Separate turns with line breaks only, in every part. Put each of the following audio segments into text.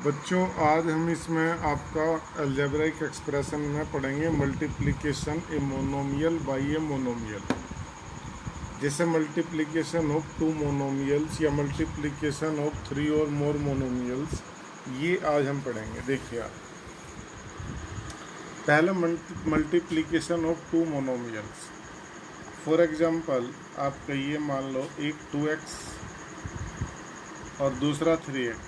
बच्चों आज हम इसमें आपका अलजेब्रिक एक्सप्रेशन में पढ़ेंगे multiplication a monomial by a monomial. जैसे मल्टीप्लिकेशन ऑफ टू मोनोमियल्स या मल्टीप्लिकेशन ऑफ 3 और मोर मोनोमियल्स, ये आज हम पढ़ेंगे। देखिए आप पहले multiplication of two monomials. For example आप कहिए, मान लो एक 2x और दूसरा 3x,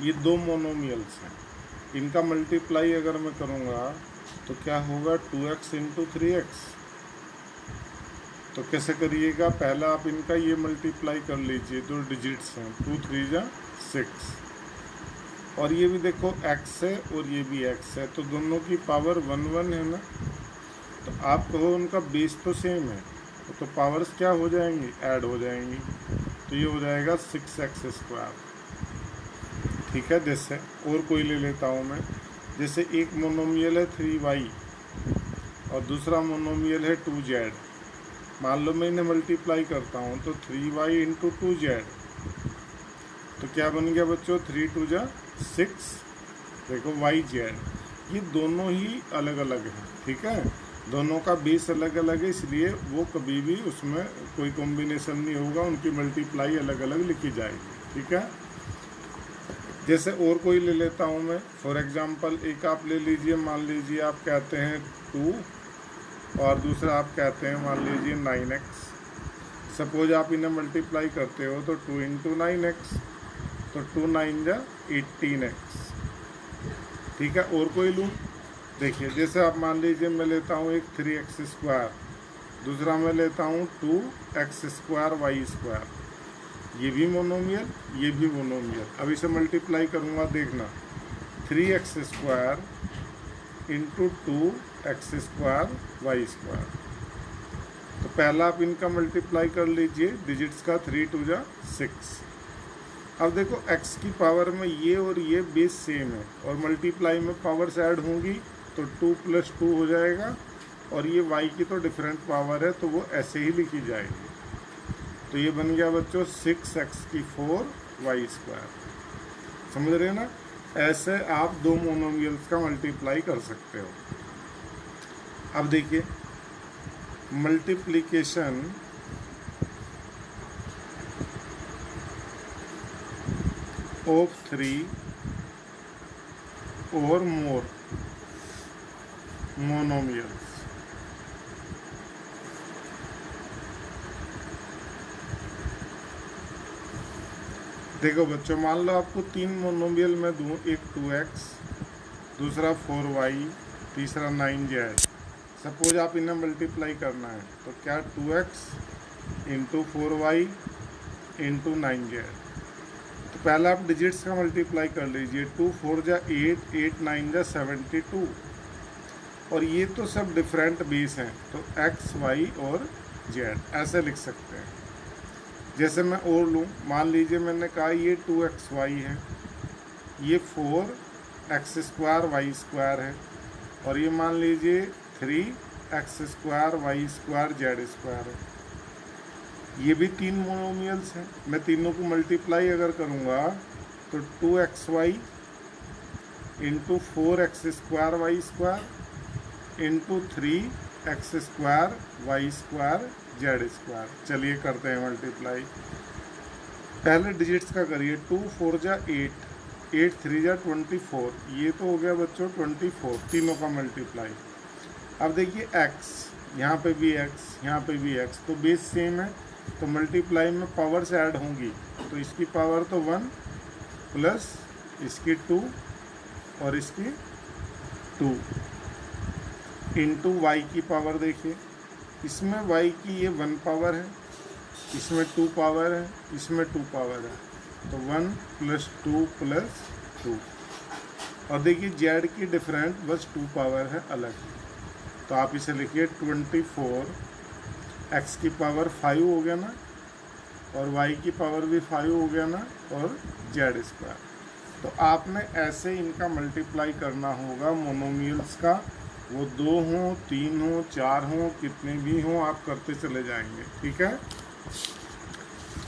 ये दो मोनोमियल्स हैं। इनका मल्टीप्लाई अगर मैं करूँगा तो क्या होगा, 2x इंटू 3x। तो कैसे करिएगा, पहला आप इनका ये मल्टीप्लाई कर लीजिए, दो डिजिट्स हैं, 2 3 जा 6। और ये भी देखो x है और ये भी x है, तो दोनों की पावर 1 1 है ना। तो आप कहो उनका बेस तो सेम है, तो पावर्स क्या हो जाएंगी, ऐड हो जाएंगी। तो ये हो जाएगा 6x²। ठीक है। जैसे और कोई ले लेता हूँ मैं, जैसे एक मोनोमियल है 3y और दूसरा मोनोमियल है 2z। मान लो मैं इन्हें मल्टीप्लाई करता हूँ तो 3y इंटू 2z, तो क्या बन गया बच्चों, 3 2 जा 6। देखो yz, ये दोनों ही अलग अलग हैं। ठीक है, दोनों का बेस अलग अलग है, इसलिए वो कभी भी उसमें कोई कॉम्बिनेशन नहीं होगा, उनकी मल्टीप्लाई अलग अलग लिखी जाएगी। ठीक है। जैसे और कोई ले लेता हूँ मैं, फॉर एग्जांपल एक आप ले लीजिए, मान लीजिए आप कहते हैं 2 और दूसरा आप कहते हैं मान लीजिए 9x। सपोज आप इन्हें मल्टीप्लाई करते हो तो 2 इंटू 9x, तो 2 9 जा 18x। ठीक है। और कोई लूँ, देखिए जैसे आप मान लीजिए मैं लेता हूँ एक 3x², दूसरा मैं लेता हूँ 2x² y²। ये भी मोनोमियल, ये भी मोनोमियल। अब इसे मल्टीप्लाई करूँगा, देखना 3x² इंटू 2x² y²। तो पहला आप इनका मल्टीप्लाई कर लीजिए डिजिट्स का, 3 2 जा 6। अब देखो x की पावर में ये और ये बेस सेम है, और मल्टीप्लाई में पावर्स ऐड होंगी तो 2 + 2 हो जाएगा, और ये y की तो डिफरेंट पावर है तो वो ऐसे ही लिखी जाएगी। तो ये बन गया बच्चों 6x⁴ y²। समझ रहे हैं ना। ऐसे आप दो मोनोमियल्स का मल्टीप्लाई कर सकते हो। अब देखिए मल्टीप्लिकेशन ऑफ 3 और मोर मोनोमियल्स। देखो बच्चों, मान लो आपको 3 मोनोमियल मैं दूँ, एक 2x, दूसरा 4y, तीसरा 9z। सपोज आप इन्हें मल्टीप्लाई करना है तो क्या, 2x into 4y into 9z। तो पहला आप डिजिट्स का मल्टीप्लाई कर लीजिए, 2 4 जा 8, 8 9 जा 72। और ये तो सब डिफरेंट बेस हैं, तो x y और z ऐसे लिख सकते हैं। जैसे मैं और लूँ, मान लीजिए मैंने कहा ये 2xy है, ये 4x² y² है, और ये मान लीजिए 3x² y² z² है। ये भी 3 मोनोमियल्स हैं। मैं तीनों को मल्टीप्लाई अगर करूँगा तो 2xy into 4x² y² into 3x² y² z²। चलिए करते हैं मल्टीप्लाई। पहले डिजिट्स का करिए, 2 4 जा 8, 8 3 जा 24। ये तो हो गया बच्चों 24, तीनों का मल्टीप्लाई। अब देखिए x, यहाँ पे भी x, यहाँ पे भी x, तो बेस सेम है, तो मल्टीप्लाई में पावर्स ऐड होंगी। तो इसकी पावर तो 1 प्लस इसकी 2 और इसकी 2 इंटू y की पावर। देखिए इसमें y की ये 1 पावर है, इसमें 2 पावर है, इसमें 2 पावर है, तो 1 + 2 + 2। और देखिए z की डिफरेंट बस 2 पावर है अलग। तो आप इसे लिखिए 24, x की पावर 5 हो गया ना, और y की पावर भी 5 हो गया ना, और z²। तो आपने ऐसे इनका मल्टीप्लाई करना होगा मोनोमियल्स का, वो 2 हों 3 हों 4 हों, कितने भी हों, आप करते चले जाएंगे। ठीक है।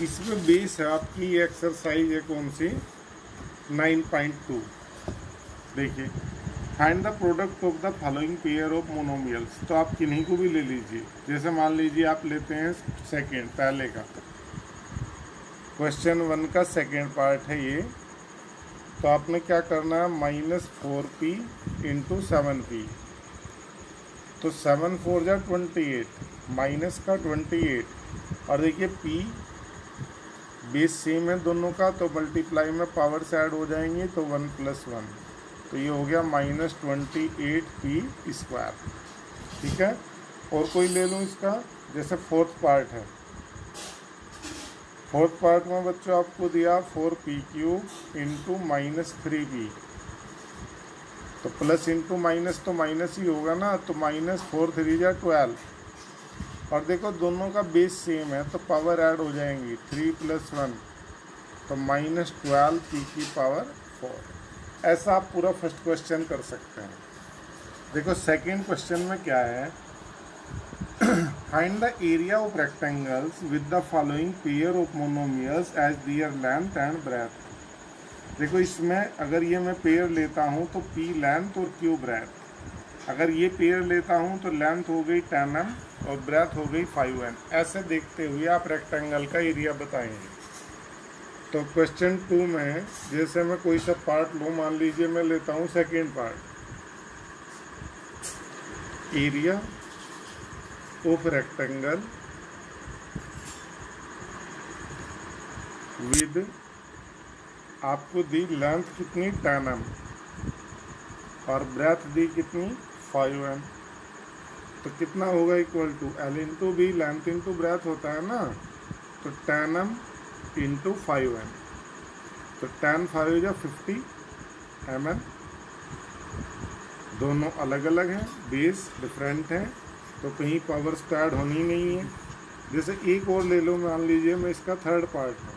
इसमें बेस है आपकी, ये एक्सरसाइज है कौन सी, 9.2। देखिए, find the product of the following pair of monomials. तो आप किन्हीं को भी ले लीजिए, जैसे मान लीजिए आप लेते हैं सेकेंड, पहले का क्वेश्चन 1 का सेकेंड पार्ट है ये। तो आपने क्या करना है, -4p इंटू 7p। तो 7 4 जा 28, माइनस का 28। और देखिए p बेस सेम है दोनों का, तो मल्टीप्लाई में पावर से ऐड हो जाएंगे, तो 1 + 1। तो ये हो गया -28p²। ठीक है। और कोई ले लूँ इसका, जैसे फोर्थ पार्ट है। फोर्थ पार्ट में बच्चों आपको दिया 4p³ इंटू -3p। तो प्लस इंटू माइनस तो माइनस ही होगा ना, तो -4 3 जा 12। और देखो दोनों का बेस सेम है, तो पावर ऐड हो जाएंगी, 3 + 1, तो -12p⁴। ऐसा आप पूरा फर्स्ट क्वेश्चन कर सकते हैं। देखो सेकंड क्वेश्चन में क्या है, find the area of rectangles with the following pair of monomials as their length and breadth. देखो इसमें अगर ये मैं पेयर लेता हूँ तो p लेंथ और q ब्रेथ। अगर ये पेयर लेता हूँ तो लेंथ हो गई 10m और ब्रेथ हो गई 5n। ऐसे देखते हुए आप रेक्टेंगल का एरिया बताएंगे। तो क्वेश्चन 2 में जैसे मैं कोई सा पार्ट लूँ, मान लीजिए मैं लेता हूँ second part, area of rectangle with, आपको दी लेंथ कितनी 10m और ब्रेथ दी कितनी 5m। तो कितना होगा, equal to L into B, length into breadth होता है ना, तो 10m इंटू 5m। तो 10 5 या 50 mm। दोनों अलग अलग हैं, बेस डिफरेंट हैं, तो कहीं पावर्स तो ऐड होनी नहीं है। जैसे एक और ले लो, मान लीजिए मैं इसका थर्ड पार्ट हूँ।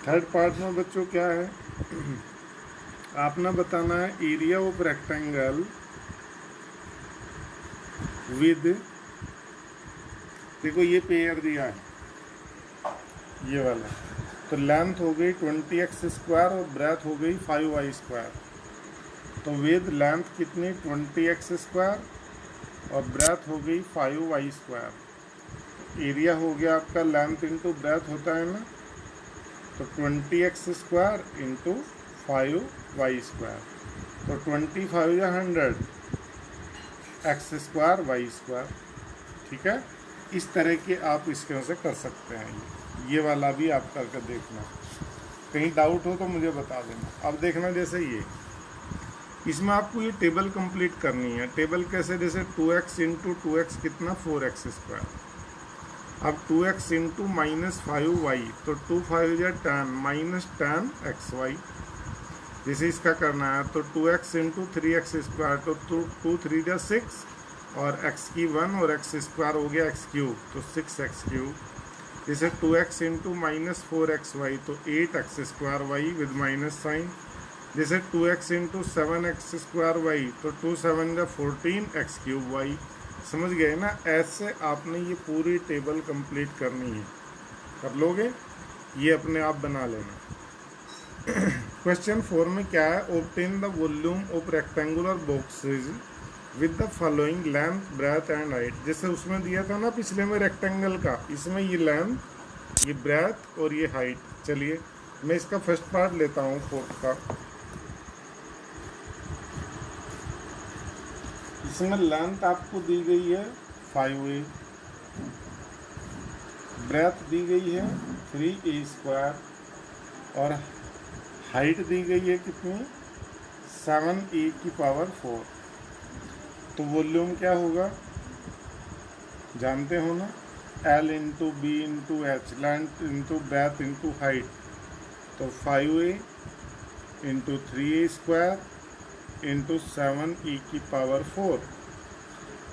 थर्ड पार्ट में बच्चों क्या है, आपने बताना है एरिया ऑफ रेक्टेंगल विद, देखो ये पेयर दिया है ये वाला, तो लेंथ हो गई 20x² और ब्रेथ हो गई 5y²। तो विद लेंथ कितनी 20x² और ब्रेथ हो गई 5y²। एरिया हो गया आपका लेंथ इंटू ब्रेथ होता है ना, तो 20x² इंटू 5y²। तो 25 या 100 x² y²। ठीक है। इस तरह के आप इसके से कर सकते हैं। ये वाला भी आप करके देखना, कहीं डाउट हो तो मुझे बता देना। अब देखना जैसे ये, इसमें आपको ये टेबल कंप्लीट करनी है। टेबल कैसे, जैसे 2x इंटू 2x कितना 4x²। अब 2x इंटू -5y, तो 2 5 या 10 -10xy। जैसे इसका करना है तो 2x इंटू 3x², तो 2 3 या 6 और x की 1 और x² हो गया x³, तो 6x³। जैसे 2x इंटू -4xy, तो 8x² विद माइनस साइन। जैसे 2x इंटू 7x²y, तो 2 7 या 14x³ समझ गए ना। ऐसे आपने ये पूरी टेबल कंप्लीट करनी है, कर लोगे, ये अपने आप बना लेना। क्वेश्चन 4 में क्या है, obtain the volume of rectangular boxes with the following length breadth and height. जैसे उसमें दिया था ना पिछले में रेक्टेंगल का, इसमें ये लेंथ, ये ब्रेथ और ये हाइट। चलिए मैं इसका फर्स्ट पार्ट लेता हूँ, फोर्थ का। इसमें लेंथ आपको दी गई है 5a, ब्रेथ दी गई है 3a² और हाइट दी गई है कितनी 7a⁴। तो वॉल्यूम क्या होगा जानते हो ना, L into B into H, length into breadth into height. तो 5a into 3a² into 7e⁴।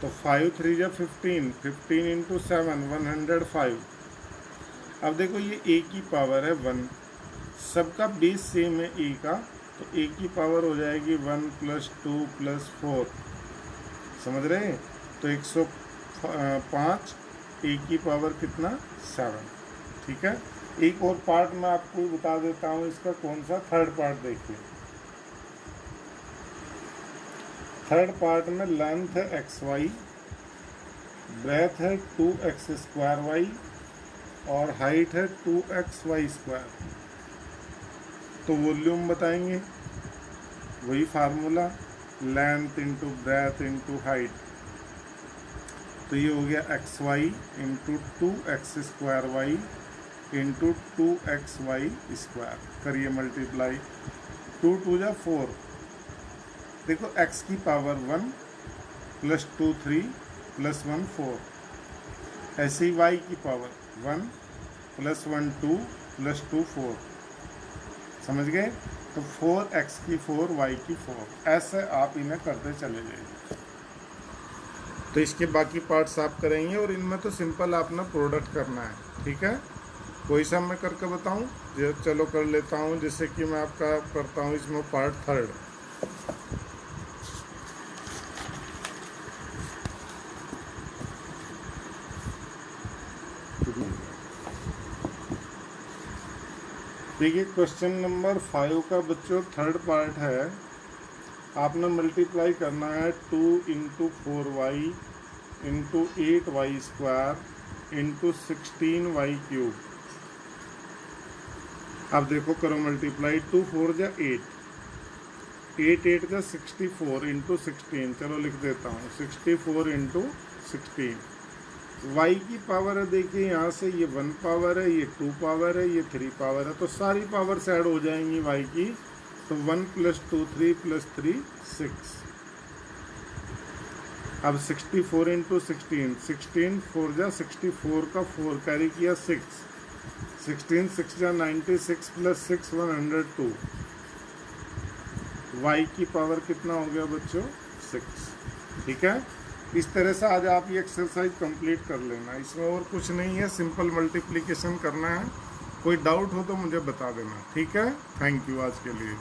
तो 5 3 या 15, 15 इंटू 7 105। अब देखो ये a की पावर है 1, सबका बेस सेम है a का, तो a की पावर हो जाएगी 1 + 2 + 4। समझ रहे हैं। तो 105 a की पावर कितना 7। ठीक है। एक और पार्ट मैं आपको बता देता हूँ इसका, कौन सा, थर्ड पार्ट देखिए। थर्ड पार्ट में लेंथ है एक्स वाई, ब्रेथ है 2x² वाई और हाइट है 2xy²। तो वॉल्यूम बताएंगे, वही formula, length into breadth into height. तो ये हो गया xy into 2x² into 2xy²। करिए मल्टीप्लाई, 2 2 जा 4। देखो x की पावर 1 प्लस 2 3 प्लस 1 4। ऐसे ही y की पावर 1 प्लस 1 2 प्लस 2 4। समझ गए? तो 4x की 4 y की 4, ऐसे आप इन्हें करते चले जाइए। तो इसके बाकी पार्ट्स आप करेंगे और इनमें तो सिंपल आपने प्रोडक्ट करना है, ठीक है। कोई सा मैं करके बताऊं? चलो कर लेता हूं, जैसे कि मैं आपका करता हूं इसमें पार्ट थर्ड। देखिए क्वेश्चन नंबर 5 का बच्चों थर्ड पार्ट है। आपने मल्टीप्लाई करना है 2 into 4y into 8y² into 16y³। अब देखो करो मल्टीप्लाई, 2 4 जा 8, 8 8 जा 64 इंटू 16। चलो लिख देता हूँ 64 इंटू 16। y की पावर है, देखिए यहाँ से ये 1 पावर है, ये 2 पावर है, ये 3 पावर है, तो सारी पावर से ऐड हो जाएंगी y की। तो 1 प्लस 2 3 प्लस 3 6। अब 64 इंटू 16, 16 4 जा 64 का 4 कैरी किया 6, 16 6 जा 96 प्लस 6 102। y की पावर कितना हो गया बच्चों? 6। ठीक है, इस तरह से आज आप ये एक्सरसाइज कंप्लीट कर लेना। इसमें और कुछ नहीं है, सिंपल मल्टीप्लिकेशन करना है। कोई डाउट हो तो मुझे बता देना, ठीक है। थैंक यू आज के लिए।